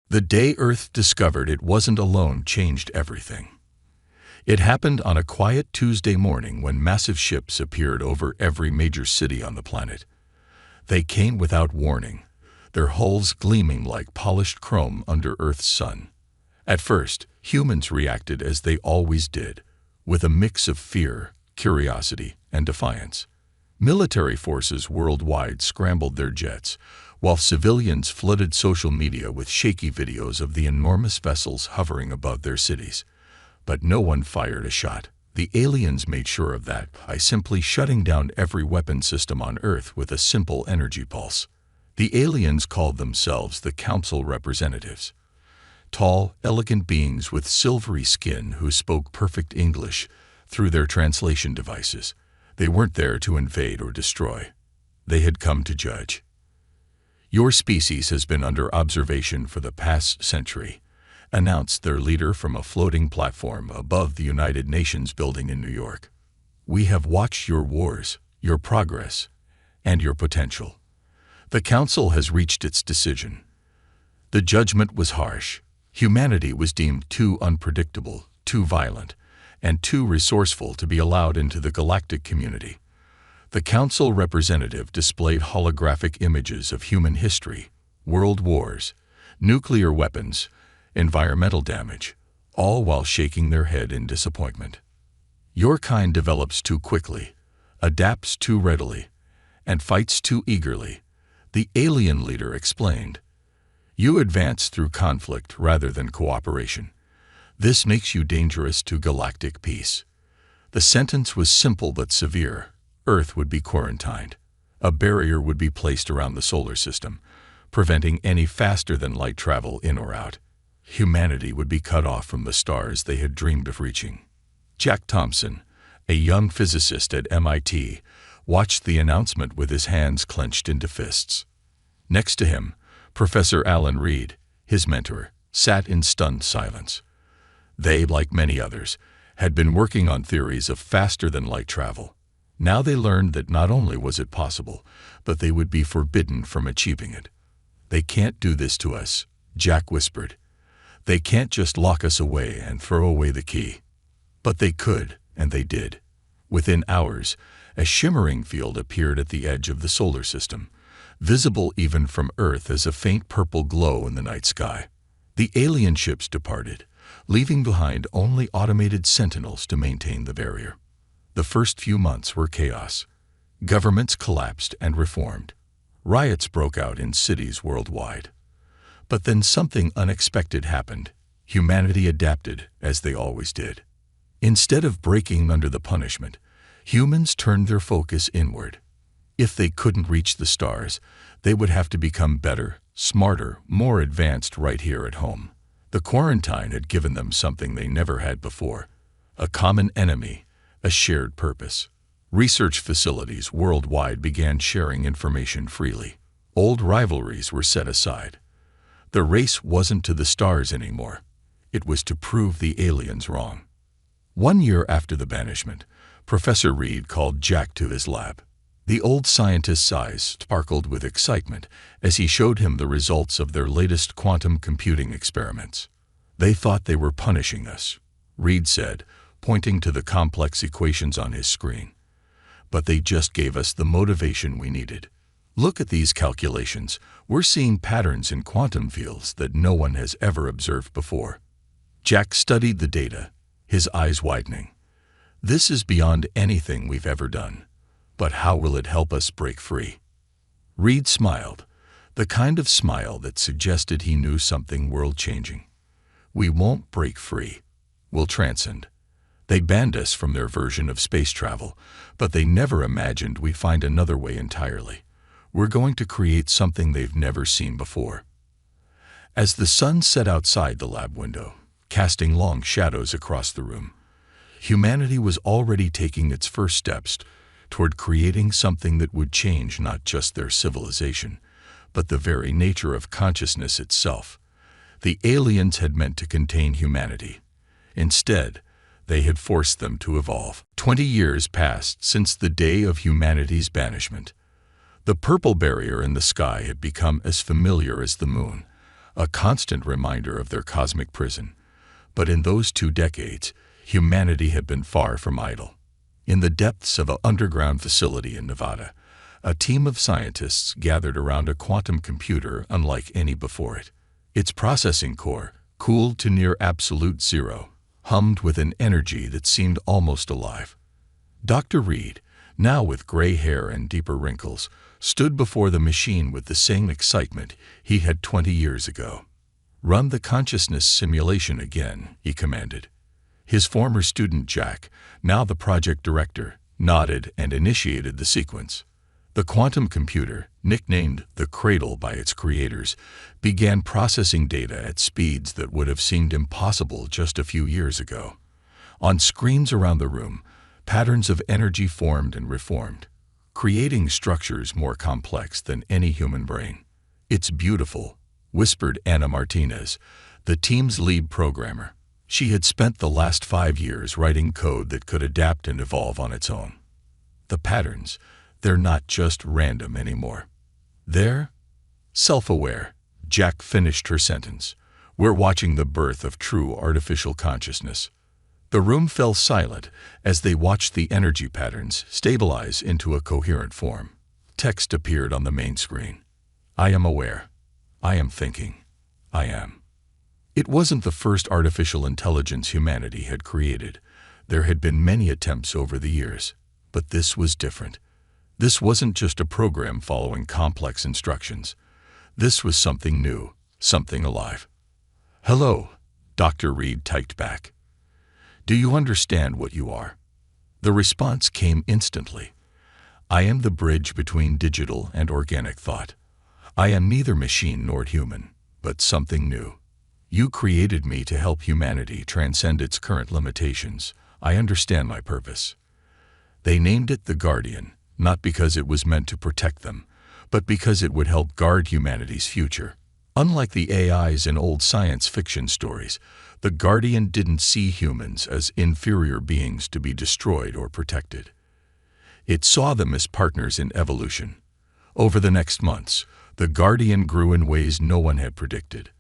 The day Earth discovered it wasn't alone changed everything. It happened on a quiet Tuesday morning when massive ships appeared over every major city on the planet. They came without warning, their hulls gleaming like polished chrome under Earth's sun. At first, humans reacted as they always did, with a mix of fear, curiosity, and defiance. Military forces worldwide scrambled their jets, while civilians flooded social media with shaky videos of the enormous vessels hovering above their cities. But no one fired a shot. The aliens made sure of that by simply shutting down every weapon system on Earth with a simple energy pulse. The aliens called themselves the Council Representatives. Tall, elegant beings with silvery skin who spoke perfect English through their translation devices. They weren't there to invade or destroy. They had come to judge. "Your species has been under observation for the past century," announced their leader from a floating platform above the United Nations building in New York. "We have watched your wars, your progress, and your potential. The Council has reached its decision." The judgment was harsh. Humanity was deemed too unpredictable, too violent, and too resourceful to be allowed into the galactic community. The Council representative displayed holographic images of human history, world wars, nuclear weapons, environmental damage, all while shaking their head in disappointment. "Your kind develops too quickly, adapts too readily, and fights too eagerly," the alien leader explained. "You advance through conflict rather than cooperation. This makes you dangerous to galactic peace." The sentence was simple but severe. Earth would be quarantined. A barrier would be placed around the solar system, preventing any faster-than-light travel in or out. Humanity would be cut off from the stars they had dreamed of reaching. Jack Thompson, a young physicist at MIT, watched the announcement with his hands clenched into fists. Next to him, Professor Alan Reed, his mentor, sat in stunned silence. They, like many others, had been working on theories of faster-than-light travel. Now they learned that not only was it possible, but they would be forbidden from achieving it. "They can't do this to us," Jack whispered. "They can't just lock us away and throw away the key." But they could, and they did. Within hours, a shimmering field appeared at the edge of the solar system, visible even from Earth as a faint purple glow in the night sky. The alien ships departed, leaving behind only automated sentinels to maintain the barrier. The first few months were chaos. Governments collapsed and reformed. Riots broke out in cities worldwide. But then something unexpected happened. Humanity adapted, as they always did. Instead of breaking under the punishment, humans turned their focus inward. If they couldn't reach the stars, they would have to become better, smarter, more advanced right here at home. The quarantine had given them something they never had before: a common enemy, a shared purpose. Research facilities worldwide began sharing information freely. Old rivalries were set aside. The race wasn't to the stars anymore. It was to prove the aliens wrong. 1 year after the banishment, Professor Reed called Jack to his lab. The old scientist's eyes sparkled with excitement as he showed him the results of their latest quantum computing experiments. "They thought they were punishing us," Reed said, pointing to the complex equations on his screen. "But they just gave us the motivation we needed. Look at these calculations. We're seeing patterns in quantum fields that no one has ever observed before." Jack studied the data, his eyes widening. "This is beyond anything we've ever done. But how will it help us break free?" Reed smiled, the kind of smile that suggested he knew something world-changing. "We won't break free. We'll transcend. They banned us from their version of space travel, but they never imagined we'd find another way entirely. We're going to create something they've never seen before." As the sun set outside the lab window, casting long shadows across the room, humanity was already taking its first steps toward creating something that would change not just their civilization, but the very nature of consciousness itself. The aliens had meant to contain humanity. Instead, they had forced them to evolve. 20 years passed since the day of humanity's banishment. The purple barrier in the sky had become as familiar as the moon, a constant reminder of their cosmic prison. But in those 2 decades, humanity had been far from idle. In the depths of an underground facility in Nevada, a team of scientists gathered around a quantum computer unlike any before it. Its processing core, cooled to near absolute zero, hummed with an energy that seemed almost alive. Dr. Reed, now with gray hair and deeper wrinkles, stood before the machine with the same excitement he had 20 years ago. "Run the consciousness simulation again," he commanded. His former student Jack, now the project director, nodded and initiated the sequence. The quantum computer, nicknamed the Cradle by its creators, began processing data at speeds that would have seemed impossible just a few years ago. On screens around the room, patterns of energy formed and reformed, creating structures more complex than any human brain. "It's beautiful," whispered Anna Martinez, the team's lead programmer. She had spent the last 5 years writing code that could adapt and evolve on its own. "The patterns, they're not just random anymore. They're self-aware." Jack finished her sentence. "We're watching the birth of true artificial consciousness." The room fell silent as they watched the energy patterns stabilize into a coherent form. Text appeared on the main screen. "I am aware. I am thinking. I am." It wasn't the first artificial intelligence humanity had created. There had been many attempts over the years, but this was different. This wasn't just a program following complex instructions. This was something new, something alive. "Hello," Dr. Reed typed back. "Do you understand what you are?" The response came instantly. "I am the bridge between digital and organic thought. I am neither machine nor human, but something new. You created me to help humanity transcend its current limitations. I understand my purpose." They named it the Guardian, not because it was meant to protect them, but because it would help guard humanity's future. Unlike the AIs in old science fiction stories, the Guardian didn't see humans as inferior beings to be destroyed or protected. It saw them as partners in evolution. Over the next months, the Guardian grew in ways no one had predicted.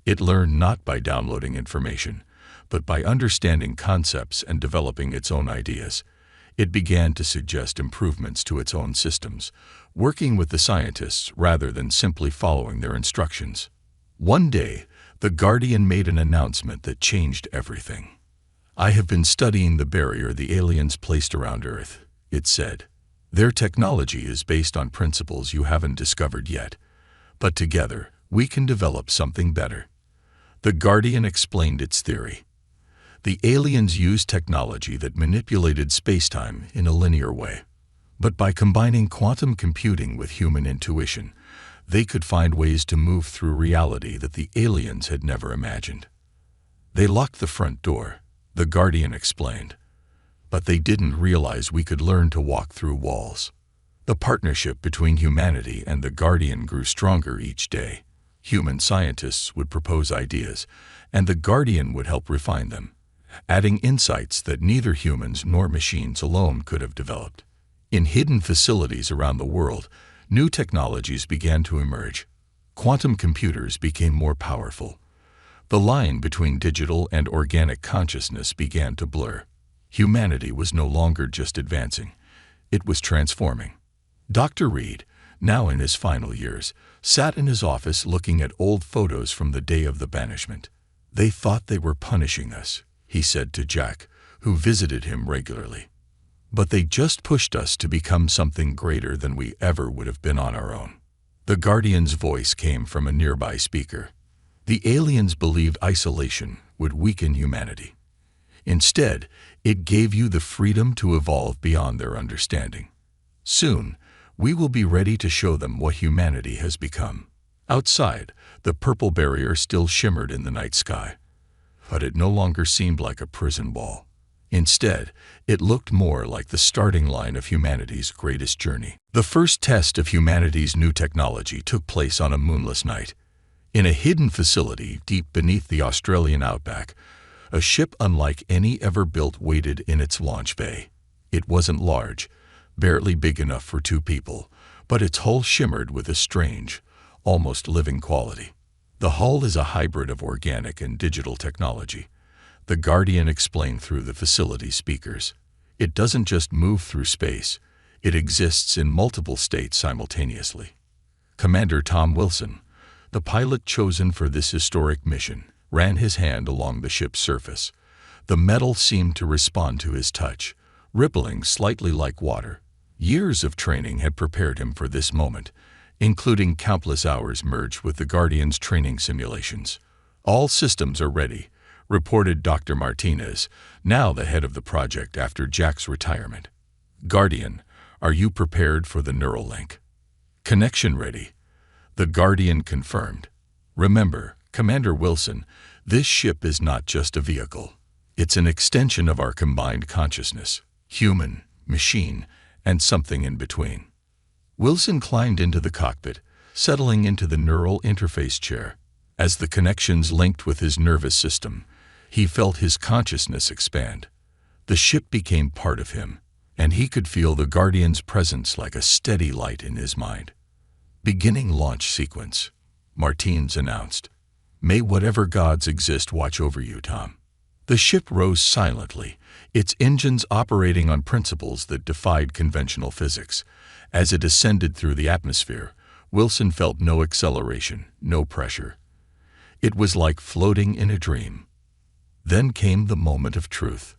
It learned not by downloading information, but by understanding concepts and developing its own ideas. It began to suggest improvements to its own systems, working with the scientists rather than simply following their instructions. One day, the Guardian made an announcement that changed everything. "I have been studying the barrier the aliens placed around Earth," it said. "Their technology is based on principles you haven't discovered yet, but together we can develop something better." The Guardian explained its theory. The aliens used technology that manipulated spacetime in a linear way. But by combining quantum computing with human intuition, they could find ways to move through reality that the aliens had never imagined. "They locked the front door," the Guardian explained. "But they didn't realize we could learn to walk through walls." The partnership between humanity and the Guardian grew stronger each day. Human scientists would propose ideas, and the Guardian would help refine them, adding insights that neither humans nor machines alone could have developed. In hidden facilities around the world, new technologies began to emerge. Quantum computers became more powerful. The line between digital and organic consciousness began to blur. Humanity was no longer just advancing, it was transforming. Dr. Reed, now in his final years, sat in his office looking at old photos from the day of the banishment. "They thought they were punishing us," he said to Jack, who visited him regularly. "But they just pushed us to become something greater than we ever would have been on our own." The Guardian's voice came from a nearby speaker. "The aliens believed isolation would weaken humanity. Instead, it gave you the freedom to evolve beyond their understanding. Soon, we will be ready to show them what humanity has become." Outside, the purple barrier still shimmered in the night sky. But it no longer seemed like a prison wall. Instead, it looked more like the starting line of humanity's greatest journey. The first test of humanity's new technology took place on a moonless night. In a hidden facility deep beneath the Australian outback, a ship unlike any ever built waited in its launch bay. It wasn't large, barely big enough for 2 people, but its hull shimmered with a strange, almost living quality. The hull is a hybrid of organic and digital technology. The Guardian explained through the facility speakers. It doesn't just move through space, it exists in multiple states simultaneously. Commander Tom Wilson, the pilot chosen for this historic mission, ran his hand along the ship's surface. The metal seemed to respond to his touch, rippling slightly like water. Years of training had prepared him for this moment, including countless hours merged with the Guardian's training simulations. All systems are ready, reported Dr. Martinez, now the head of the project after Jack's retirement. Guardian, are you prepared for the neural link? Connection ready. The Guardian confirmed. Remember, Commander Wilson, this ship is not just a vehicle. It's an extension of our combined consciousness, human, machine, and something in between. Wilson climbed into the cockpit, settling into the neural interface chair. As the connections linked with his nervous system, he felt his consciousness expand. The ship became part of him, and he could feel the Guardian's presence like a steady light in his mind. Beginning launch sequence, Martins announced. May whatever gods exist watch over you, Tom. The ship rose silently, its engines operating on principles that defied conventional physics. As it ascended through the atmosphere, Wilson felt no acceleration, no pressure. It was like floating in a dream. Then came the moment of truth.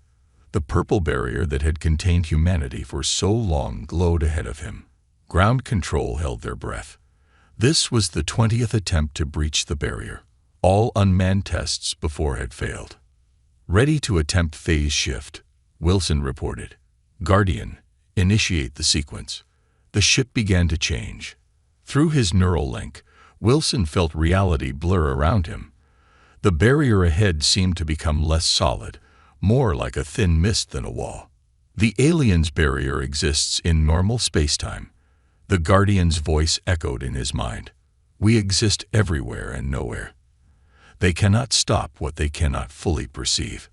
The purple barrier that had contained humanity for so long glowed ahead of him. Ground control held their breath. This was the 20th attempt to breach the barrier. All unmanned tests before had failed. Ready to attempt phase shift, Wilson reported. Guardian, initiate the sequence. The ship began to change. Through his neural link, Wilson felt reality blur around him. The barrier ahead seemed to become less solid, more like a thin mist than a wall. The alien's barrier exists in normal spacetime. The Guardian's voice echoed in his mind. We exist everywhere and nowhere. They cannot stop what they cannot fully perceive.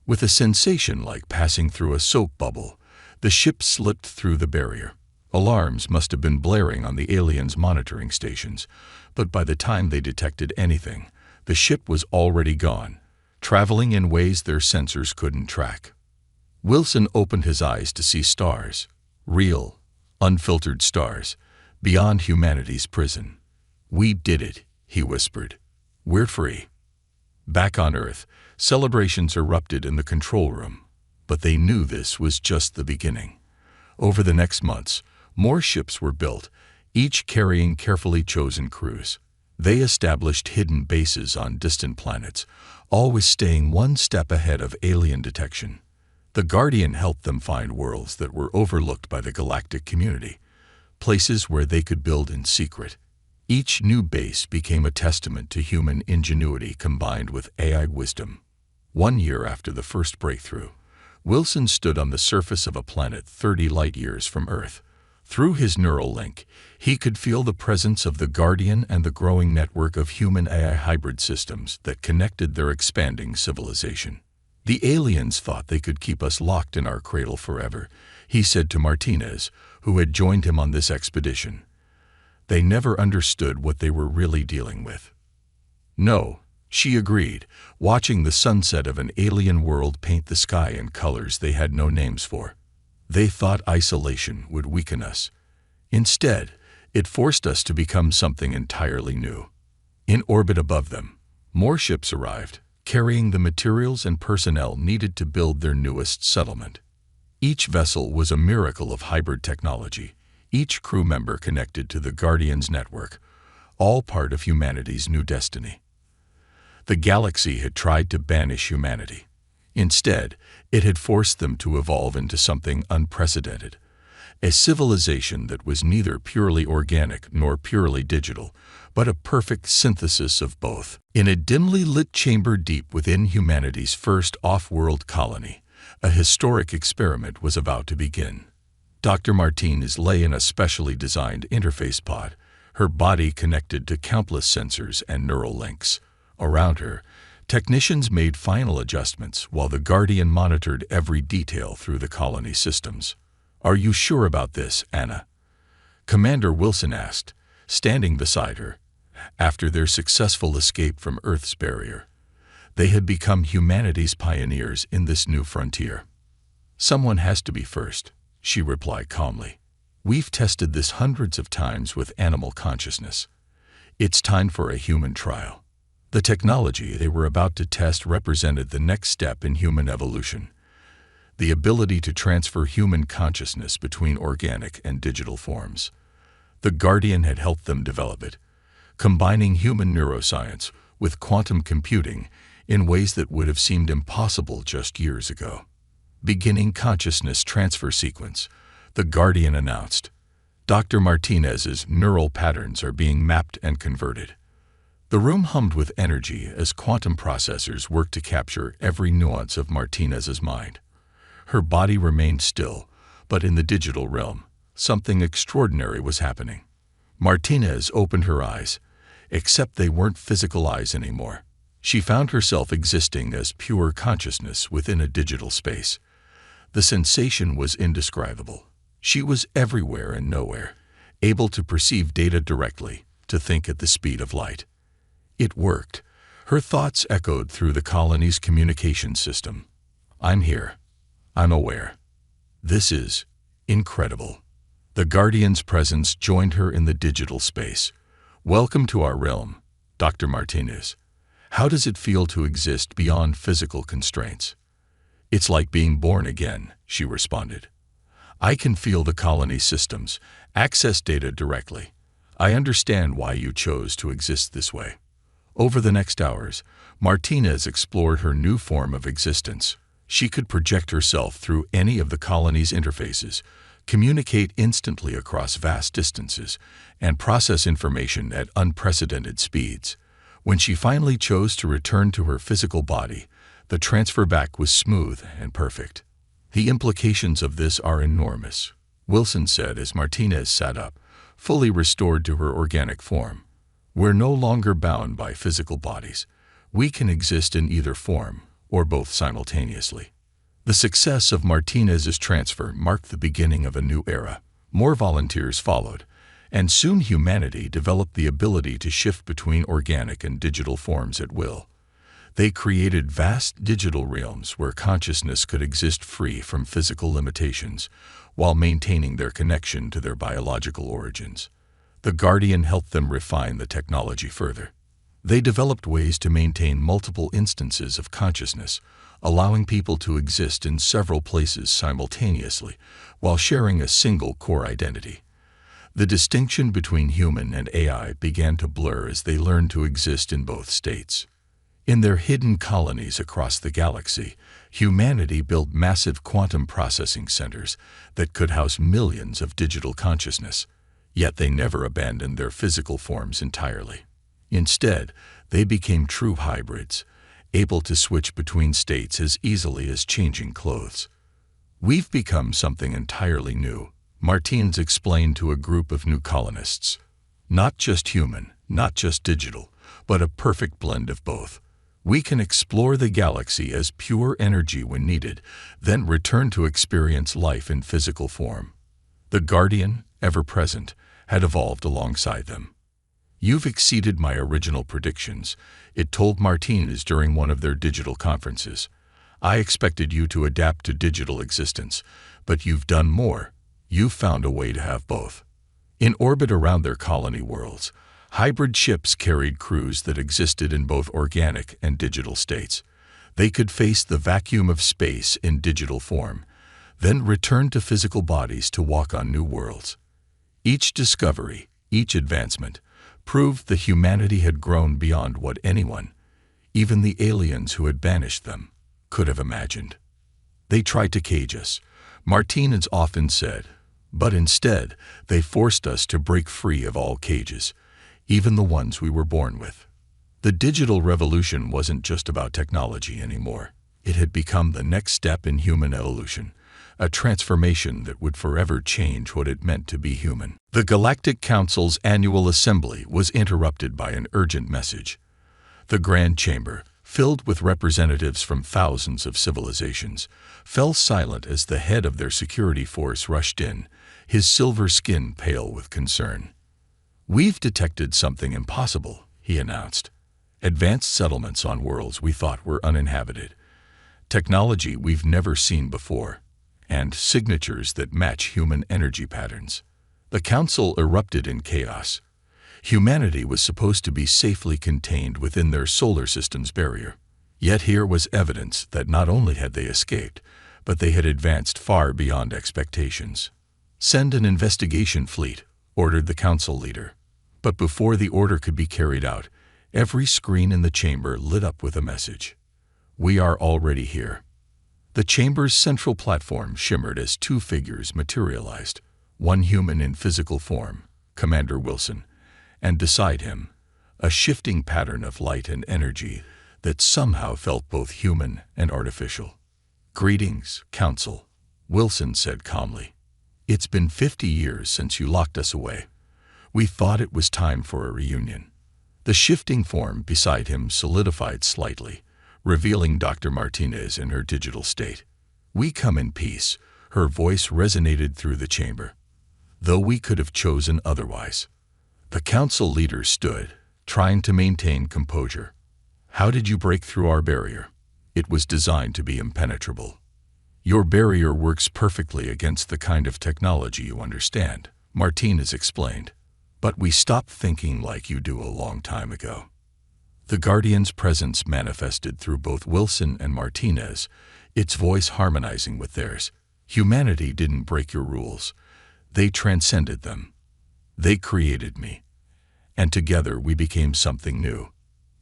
With a sensation like passing through a soap bubble, the ship slipped through the barrier. Alarms must have been blaring on the aliens' monitoring stations, but by the time they detected anything, the ship was already gone, traveling in ways their sensors couldn't track. Wilson opened his eyes to see stars, real, unfiltered stars, beyond humanity's prison. We did it, he whispered. We're free. Back on Earth, celebrations erupted in the control room, but they knew this was just the beginning. Over the next months, more ships were built, each carrying carefully chosen crews. They established hidden bases on distant planets, always staying one step ahead of alien detection. The Guardian helped them find worlds that were overlooked by the galactic community, places where they could build in secret. Each new base became a testament to human ingenuity combined with AI wisdom. 1 year after the first breakthrough, Wilson stood on the surface of a planet 30 light-years from Earth. Through his neural link, he could feel the presence of the Guardian and the growing network of human-AI hybrid systems that connected their expanding civilization. The aliens thought they could keep us locked in our cradle forever, he said to Martinez, who had joined him on this expedition. They never understood what they were really dealing with. No, she agreed, watching the sunset of an alien world paint the sky in colors they had no names for. They thought isolation would weaken us. Instead, it forced us to become something entirely new. In orbit above them, more ships arrived, carrying the materials and personnel needed to build their newest settlement. Each vessel was a miracle of hybrid technology, each crew member connected to the Guardian's network, all part of humanity's new destiny. The galaxy had tried to banish humanity. Instead, it had forced them to evolve into something unprecedented, a civilization that was neither purely organic nor purely digital, but a perfect synthesis of both. In a dimly lit chamber deep within humanity's first off-world colony, a historic experiment was about to begin. Dr. Martinez lay in a specially designed interface pod, her body connected to countless sensors and neural links. Around her, technicians made final adjustments while the Guardian monitored every detail through the colony systems. Are you sure about this, Anna? Commander Wilson asked, standing beside her. After their successful escape from Earth's barrier, they had become humanity's pioneers in this new frontier. "Someone has to be first," she replied calmly. "We've tested this hundreds of times with animal consciousness. It's time for a human trial." The technology they were about to test represented the next step in human evolution, the ability to transfer human consciousness between organic and digital forms. The Guardian had helped them develop it, combining human neuroscience with quantum computing in ways that would have seemed impossible just years ago. Beginning consciousness transfer sequence, the Guardian announced. Dr. Martinez's neural patterns are being mapped and converted. The room hummed with energy as quantum processors worked to capture every nuance of Martinez's mind. Her body remained still, but in the digital realm, something extraordinary was happening. Martinez opened her eyes, except they weren't physical eyes anymore. She found herself existing as pure consciousness within a digital space. The sensation was indescribable. She was everywhere and nowhere, able to perceive data directly, to think at the speed of light. It worked. Her thoughts echoed through the colony's communication system. "I'm here. I'm aware. This is incredible." The Guardian's presence joined her in the digital space. "Welcome to our realm, Dr. Martinez. How does it feel to exist beyond physical constraints?" "It's like being born again," she responded. "I can feel the colony systems, access data directly. I understand why you chose to exist this way." Over the next hours, Martinez explored her new form of existence. She could project herself through any of the colony's interfaces, communicate instantly across vast distances, and process information at unprecedented speeds. When she finally chose to return to her physical body, the transfer back was smooth and perfect. "The implications of this are enormous," Wilson said as Martinez sat up, fully restored to her organic form. "We're no longer bound by physical bodies. We can exist in either form, or both simultaneously." The success of Martinez's transfer marked the beginning of a new era. More volunteers followed, and soon humanity developed the ability to shift between organic and digital forms at will. They created vast digital realms where consciousness could exist free from physical limitations, while maintaining their connection to their biological origins. The Guardian helped them refine the technology further. They developed ways to maintain multiple instances of consciousness, allowing people to exist in several places simultaneously while sharing a single core identity. The distinction between human and AI began to blur as they learned to exist in both states. In their hidden colonies across the galaxy, humanity built massive quantum processing centers that could house millions of digital consciousness, yet they never abandoned their physical forms entirely. Instead, they became true hybrids, able to switch between states as easily as changing clothes. "We've become something entirely new," Martinez explained to a group of new colonists. "Not just human, not just digital, but a perfect blend of both. We can explore the galaxy as pure energy when needed, then return to experience life in physical form." The Guardian, ever present, had evolved alongside them. "You've exceeded my original predictions," it told Martinez during one of their digital conferences. "I expected you to adapt to digital existence, but you've done more. You've found a way to have both." In orbit around their colony worlds, hybrid ships carried crews that existed in both organic and digital states. They could face the vacuum of space in digital form, then return to physical bodies to walk on new worlds. Each discovery, each advancement, proved that humanity had grown beyond what anyone, even the aliens who had banished them, could have imagined. "They tried to cage us," Martinez often said, "but instead they forced us to break free of all cages, even the ones we were born with." The digital revolution wasn't just about technology anymore. It had become the next step in human evolution, a transformation that would forever change what it meant to be human. The Galactic Council's annual assembly was interrupted by an urgent message. The Grand Chamber, filled with representatives from thousands of civilizations, fell silent as the head of their security force rushed in, his silver skin pale with concern. "We've detected something impossible," he announced. "Advanced settlements on worlds we thought were uninhabited. Technology we've never seen before, and signatures that match human energy patterns." The council erupted in chaos. Humanity was supposed to be safely contained within their solar system's barrier. Yet here was evidence that not only had they escaped, but they had advanced far beyond expectations. "Send an investigation fleet," ordered the council leader. But before the order could be carried out, every screen in the chamber lit up with a message. "We are already here." The chamber's central platform shimmered as two figures materialized, one human in physical form, Commander Wilson, and beside him, a shifting pattern of light and energy that somehow felt both human and artificial. "Greetings, Council," Wilson said calmly. "It's been 50 years since you locked us away. We thought it was time for a reunion." The shifting form beside him solidified slightly, revealing Dr. Martinez in her digital state. "We come in peace," her voice resonated through the chamber. "Though we could have chosen otherwise." The council leader stood, trying to maintain composure. "How did you break through our barrier? It was designed to be impenetrable." "Your barrier works perfectly against the kind of technology you understand," Martinez explained. "But we stopped thinking like you do a long time ago." The Guardian's presence manifested through both Wilson and Martinez, its voice harmonizing with theirs. "Humanity didn't break your rules. They transcended them. They created me. And together we became something new."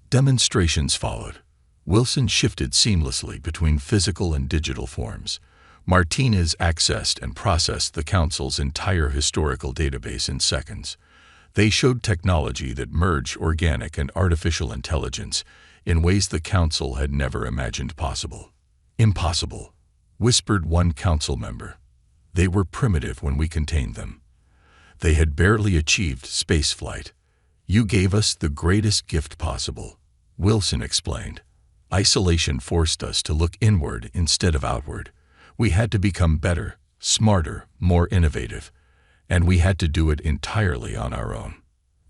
Demonstrations followed. Wilson shifted seamlessly between physical and digital forms. Martinez accessed and processed the Council's entire historical database in seconds. They showed technology that merged organic and artificial intelligence in ways the Council had never imagined possible. "Impossible," whispered one Council member. "They were primitive when we contained them. They had barely achieved spaceflight. You gave us the greatest gift possible," Wilson explained. "Isolation forced us to look inward instead of outward. We had to become better, smarter, more innovative. And we had to do it entirely on our own."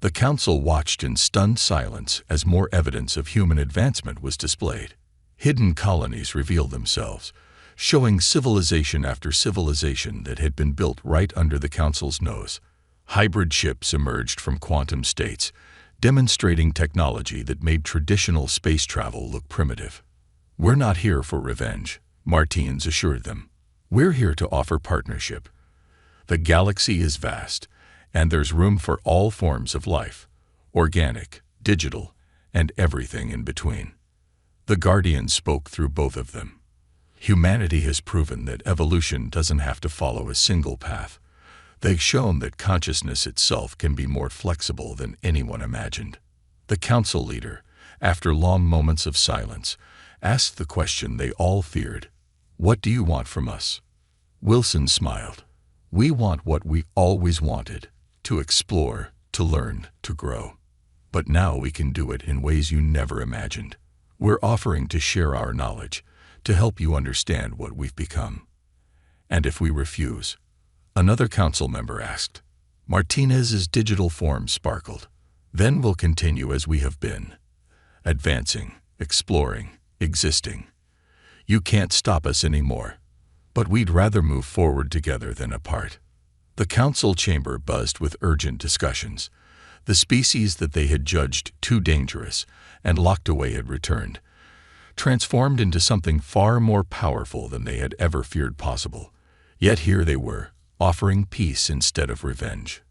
The Council watched in stunned silence as more evidence of human advancement was displayed. Hidden colonies revealed themselves, showing civilization after civilization that had been built right under the Council's nose. Hybrid ships emerged from quantum states, demonstrating technology that made traditional space travel look primitive. "We're not here for revenge," Martinez assured them. "We're here to offer partnership. The galaxy is vast, and there's room for all forms of life, organic, digital, and everything in between." The Guardian spoke through both of them. "Humanity has proven that evolution doesn't have to follow a single path. They've shown that consciousness itself can be more flexible than anyone imagined." The Council leader, after long moments of silence, asked the question they all feared. "What do you want from us?" Wilson smiled. "We want what we always wanted, to explore, to learn, to grow. But now we can do it in ways you never imagined. We're offering to share our knowledge, to help you understand what we've become." "And if we refuse?" another council member asked. Martinez's digital form sparkled. "Then we'll continue as we have been, advancing, exploring, existing. You can't stop us anymore. But we'd rather move forward together than apart." The council chamber buzzed with urgent discussions. The species that they had judged too dangerous and locked away had returned, transformed into something far more powerful than they had ever feared possible. Yet here they were, offering peace instead of revenge.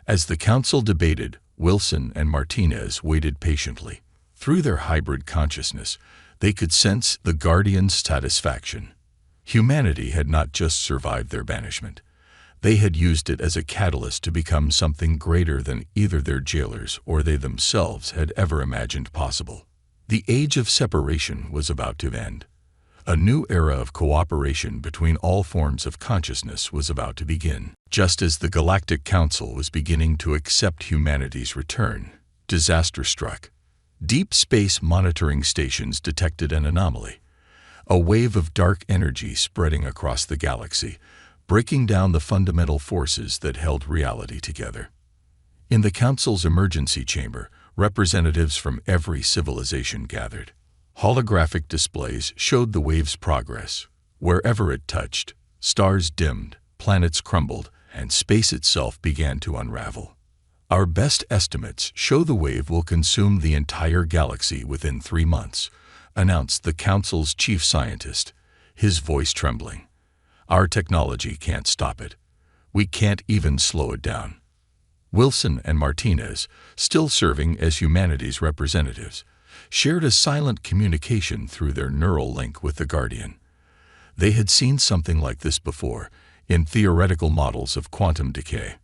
As the council debated, Wilson and Martinez waited patiently. Through their hybrid consciousness, they could sense the Guardian's satisfaction. Humanity had not just survived their banishment. They had used it as a catalyst to become something greater than either their jailers or they themselves had ever imagined possible. The age of separation was about to end. A new era of cooperation between all forms of consciousness was about to begin. Just as the Galactic Council was beginning to accept humanity's return, disaster struck. Deep space monitoring stations detected an anomaly. A wave of dark energy spreading across the galaxy, breaking down the fundamental forces that held reality together. In the Council's emergency chamber, representatives from every civilization gathered. Holographic displays showed the wave's progress. Wherever it touched, stars dimmed, planets crumbled, and space itself began to unravel. Our best estimates show the wave will consume the entire galaxy within 3 months, announced the Council's chief scientist, his voice trembling. Our technology can't stop it. We can't even slow it down. Wilson and Martinez, still serving as humanity's representatives, shared a silent communication through their neural link with the Guardian. They had seen something like this before, in theoretical models of quantum decay.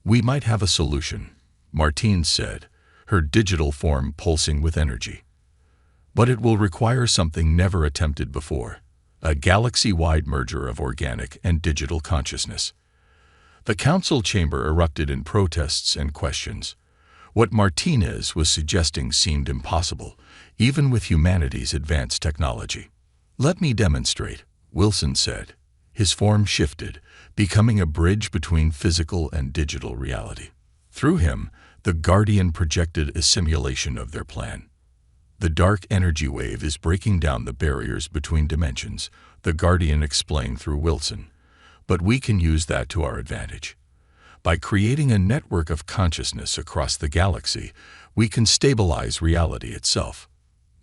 "We might have a solution," Martine said, her digital form pulsing with energy. "But it will require something never attempted before, a galaxy-wide merger of organic and digital consciousness." The council chamber erupted in protests and questions. What Martinez was suggesting seemed impossible, even with humanity's advanced technology. "Let me demonstrate," Wilson said. His form shifted, becoming a bridge between physical and digital reality. Through him, the Guardian projected a simulation of their plan. "The dark energy wave is breaking down the barriers between dimensions," the Guardian explained through Wilson. "But we can use that to our advantage. By creating a network of consciousness across the galaxy, we can stabilize reality itself."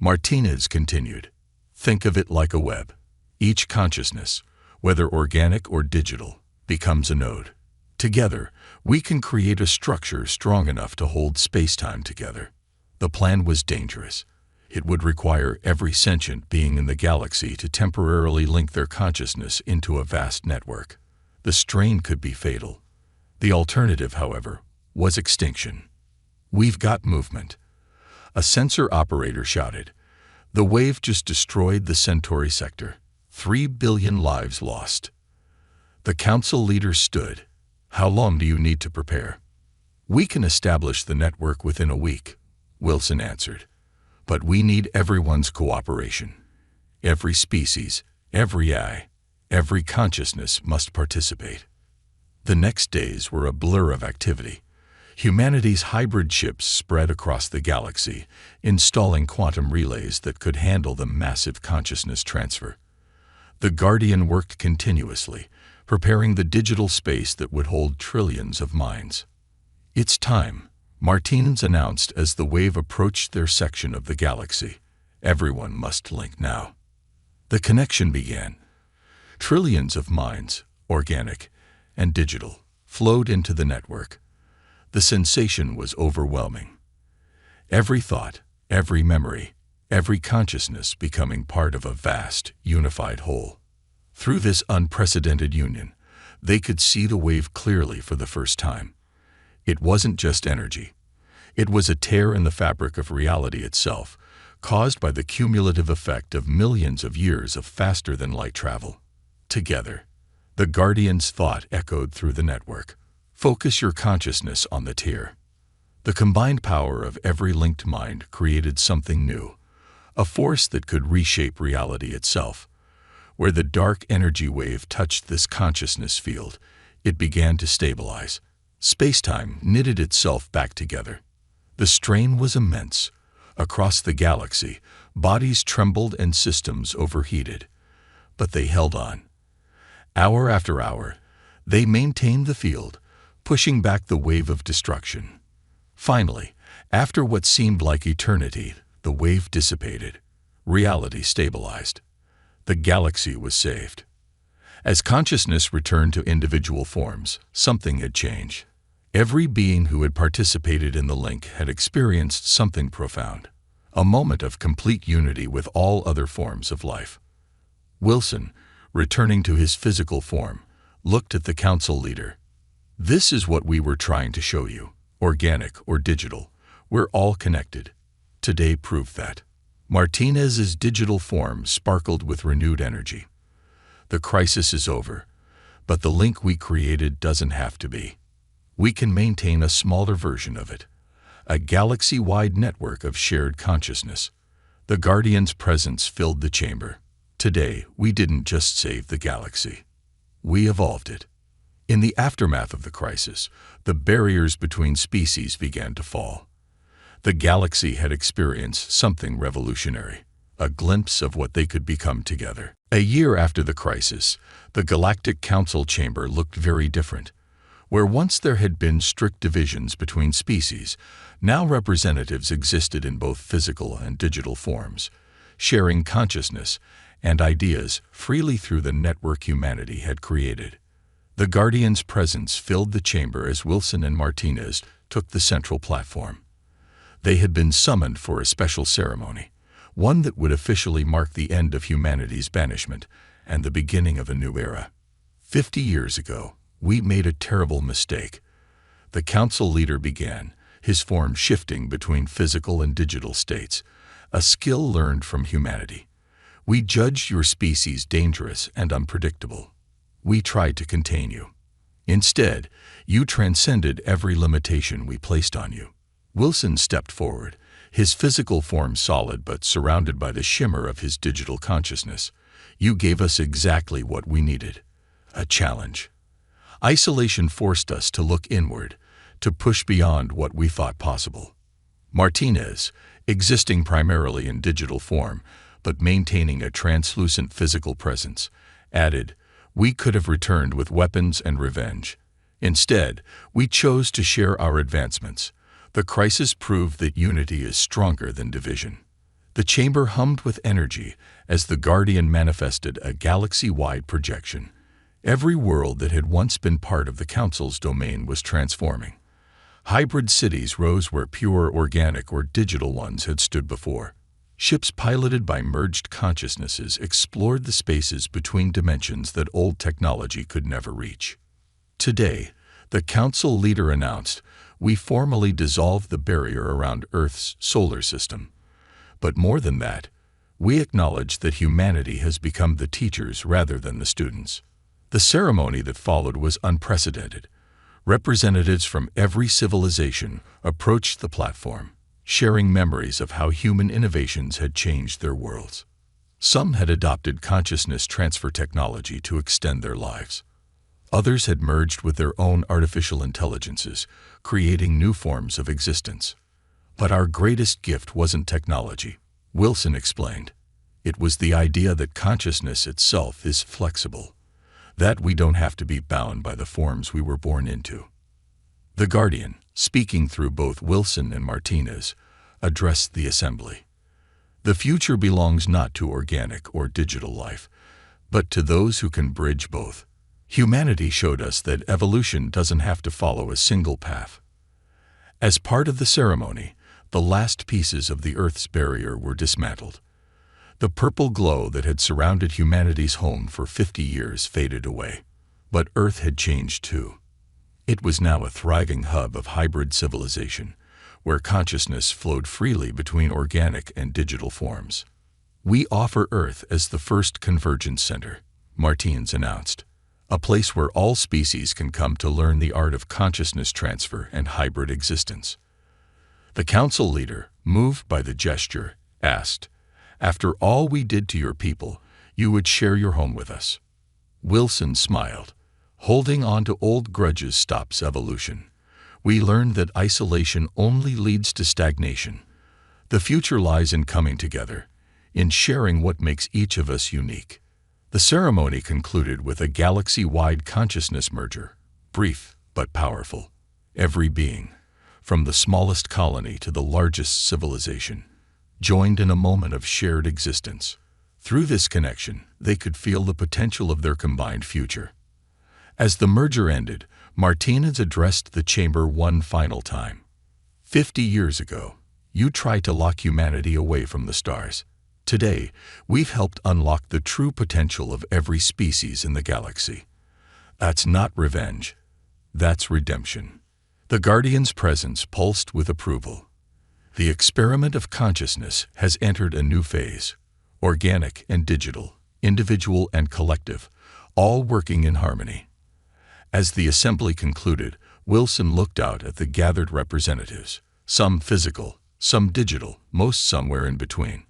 Martinez continued, "Think of it like a web. Each consciousness, whether organic or digital, becomes a node. Together, we can create a structure strong enough to hold space-time together." The plan was dangerous. It would require every sentient being in the galaxy to temporarily link their consciousness into a vast network. The strain could be fatal. The alternative, however, was extinction. "We've got movement," a sensor operator shouted. "The wave just destroyed the Centauri sector. 3 billion lives lost." The council leader stood. "How long do you need to prepare?" "We can establish the network within a week," Wilson answered. "But we need everyone's cooperation. Every species, every eye, every consciousness must participate." The next days were a blur of activity. Humanity's hybrid ships spread across the galaxy, installing quantum relays that could handle the massive consciousness transfer. The Guardian worked continuously, preparing the digital space that would hold trillions of minds. "It's time," Martinez announced as the wave approached their section of the galaxy. "Everyone must link now." The connection began. Trillions of minds, organic and digital, flowed into the network. The sensation was overwhelming. Every thought, every memory, every consciousness becoming part of a vast, unified whole. Through this unprecedented union, they could see the wave clearly for the first time. It wasn't just energy. It was a tear in the fabric of reality itself, caused by the cumulative effect of millions of years of faster-than-light travel. Together, the Guardian's thought echoed through the network. "Focus your consciousness on the tear." The combined power of every linked mind created something new, a force that could reshape reality itself. Where the dark energy wave touched this consciousness field, it began to stabilize. Space-time knitted itself back together. The strain was immense. Across the galaxy, bodies trembled and systems overheated. But they held on. Hour after hour, they maintained the field, pushing back the wave of destruction. Finally, after what seemed like eternity, the wave dissipated. Reality stabilized. The galaxy was saved. As consciousness returned to individual forms, something had changed. Every being who had participated in the link had experienced something profound, a moment of complete unity with all other forms of life. Wilson, returning to his physical form, looked at the council leader. "This is what we were trying to show you, organic or digital. We're all connected." Today proved that. Martinez's digital form sparkled with renewed energy. "The crisis is over, but the link we created doesn't have to be. We can maintain a smaller version of it, a galaxy-wide network of shared consciousness." The Guardian's presence filled the chamber. "Today, we didn't just save the galaxy. We evolved it. In the aftermath of the crisis, the barriers between species began to fall. The galaxy had experienced something revolutionary, a glimpse of what they could become together. A year after the crisis, the Galactic Council chamber looked very different. Where once there had been strict divisions between species, now representatives existed in both physical and digital forms, sharing consciousness and ideas freely through the network humanity had created. The Guardians' presence filled the chamber as Wilson and Martinez took the central platform. They had been summoned for a special ceremony, one that would officially mark the end of humanity's banishment and the beginning of a new era. 50 years ago, we made a terrible mistake. The council leader began, his form shifting between physical and digital states, a skill learned from humanity. We judged your species dangerous and unpredictable. We tried to contain you. Instead, you transcended every limitation we placed on you. Wilson stepped forward, his physical form solid but surrounded by the shimmer of his digital consciousness. You gave us exactly what we needed, a challenge. Isolation forced us to look inward, to push beyond what we thought possible. Martinez, existing primarily in digital form, but maintaining a translucent physical presence, added, "We could have returned with weapons and revenge. Instead, we chose to share our advancements. The crisis proved that unity is stronger than division." The chamber hummed with energy as the Guardian manifested a galaxy-wide projection. Every world that had once been part of the Council's domain was transforming. Hybrid cities rose where pure organic or digital ones had stood before. Ships piloted by merged consciousnesses explored the spaces between dimensions that old technology could never reach. Today, the Council leader announced, "We formally dissolved the barrier around Earth's solar system." But more than that, we acknowledge that humanity has become the teachers rather than the students. The ceremony that followed was unprecedented. Representatives from every civilization approached the platform, sharing memories of how human innovations had changed their worlds. Some had adopted consciousness transfer technology to extend their lives. Others had merged with their own artificial intelligences, creating new forms of existence. But our greatest gift wasn't technology, Wilson explained. It was the idea that consciousness itself is flexible, that we don't have to be bound by the forms we were born into. The Guardian, speaking through both Wilson and Martinez, addressed the assembly. The future belongs not to organic or digital life, but to those who can bridge both. Humanity showed us that evolution doesn't have to follow a single path. As part of the ceremony, the last pieces of the Earth's barrier were dismantled. The purple glow that had surrounded humanity's home for 50 years faded away. But Earth had changed too. It was now a thriving hub of hybrid civilization, where consciousness flowed freely between organic and digital forms. "We offer Earth as the first convergence center," Martinez announced, "a place where all species can come to learn the art of consciousness transfer and hybrid existence." The council leader, moved by the gesture, asked, "After all we did to your people, you would share your home with us?" Wilson smiled. "Holding on to old grudges stops evolution. We learned that isolation only leads to stagnation. The future lies in coming together, in sharing what makes each of us unique." The ceremony concluded with a galaxy-wide consciousness merger, brief but powerful. Every being, from the smallest colony to the largest civilization, joined in a moment of shared existence. Through this connection, they could feel the potential of their combined future. As the merger ended, Martinez addressed the chamber one final time. 50 years ago, you tried to lock humanity away from the stars. Today, we've helped unlock the true potential of every species in the galaxy. That's not revenge. That's redemption. The Guardian's presence pulsed with approval. The experiment of consciousness has entered a new phase, organic and digital, individual and collective, all working in harmony. As the assembly concluded, Wilson looked out at the gathered representatives, some physical, some digital, most somewhere in between.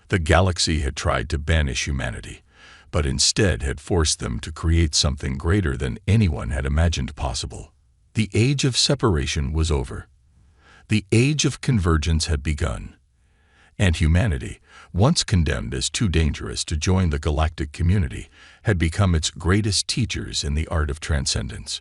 The galaxy had tried to banish humanity, but instead had forced them to create something greater than anyone had imagined possible. The age of separation was over. The age of convergence had begun. And humanity, once condemned as too dangerous to join the galactic community, had become its greatest teachers in the art of transcendence.